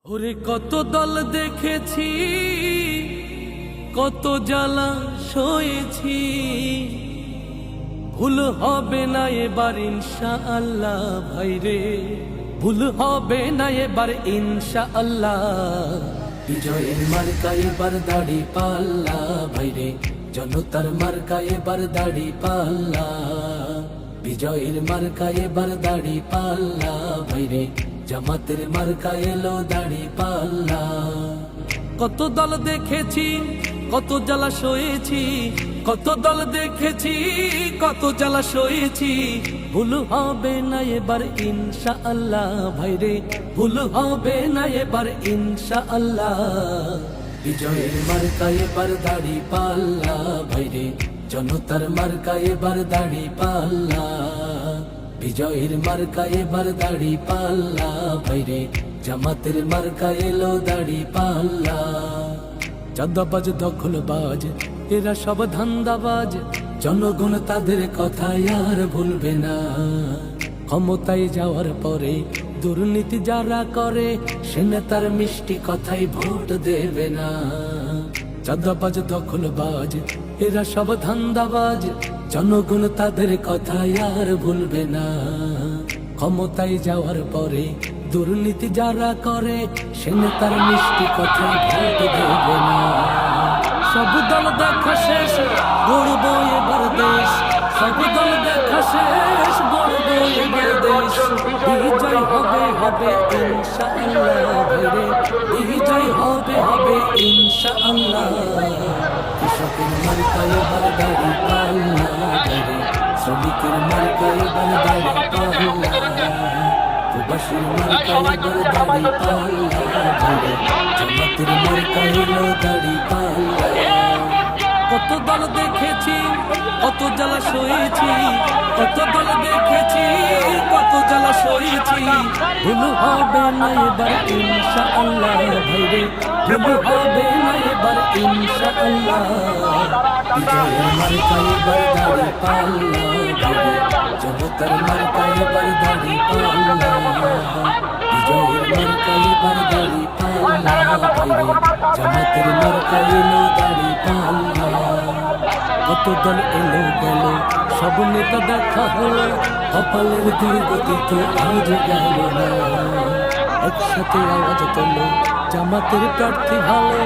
ওরে কত দল দেখেছি, কত জ্বালা সয়েছি, ভুল হবে না এবার ইনশাআল্লাহ ভাইরে, ভুল হবে না এবার ইনশাআল্লাহ। বিজয়ের মার্কা এবার দাড়ি পাল্লা ভাইরে, জনতার মার্কা এবার দাড়ি পাল্লা। বিজয়ের মার্কা এবার দাড়ি পাল্লা ভাইরে, জামাতের মার্কা এলো দাড়ি পাল্লা। কত দল দেখেছি, কত জ্বালা সয়েছি, কত দল দেখেছি, কত জ্বালা সয়েছি, ভুল হবে না এবার ইনশাআল্লাহ ভাইরে, ভুল হবে না এবার ইনশাআল্লাহ। বিজয়ের মার্কা এবার দাড়ি পাল্লা ভাইরে, জনতার মার্কা এবার দাড়ি পাল্লা। বিজয়ের মার্কা এবার দাড়ি পাল্লা ভাইরে, জামাতের মার্কা এলো দাড়ি পাল্লা। চাঁদাবাজ দখলবাজ এরা সব ধান্দাবাজ, জনগণ তাদের কথা আর ভুলবে না। ক্ষমতায় যাওয়ার পরে দুর্নীতি যারা করে, সে নেতার মিষ্টি কথাই ভোট দেবে না। চাঁদাবাজ দখলবাজ এরা সব ধান্দাবাজ, জনগণ তাদের কথা আর ভুলবে না। ক্ষমতায় যাওয়ার পরে দুর্নীতি যারা করে, সে নেতার মিষ্টি কথাই ভোট দেবে না। সব দল দেখা শেষ, গড়ব এবার দেশ, সব দল দেখা শেষ, গড়ব এবার দেশ। বিজয় হবে হবে ইনশাআল্লাহ ভাইরে, বিজয় হবে হবে ইনশাআল্লাহ। কৃষকের মার্কা এবার দাড়ি পাল্লা ভাইরে, শ্রমিকের মার্কা এবার দাড়ি পাল্লা। প্রবাসীর মার্কা এবার দাড়ি পাল্লা ভাইরে, জামাতের মার্কা এলো দাড়ি পাল্লা। কত দল দেখেছি, কত জ্বালা সয়েছি, কত দল দেখেছি, কত জ্বালা সয়েছি, ভুল হবে না এবার ইনশাআল্লাহ ভাইরে, ভুল হবে না এবার ইনশাআল্লাহ। বিজয়ের মার্কা এবার দাড়ি পাল্লা ভাইরে, জনতার মার্কা এবার দাড়ি পাল্লা। বিজয়ের মার্কা এবার দাড়ি পাল্লা ভাইরে, জামাতের মার্কা এলো দাড়ি পাল্লা। কত দল এলো গেল, সব নেতা দেখা হলো, কপালের দুর্গতি তো আজ গেল না। একসাথে আওয়াজ তোলো, জামাতের প্রার্থী ভালো।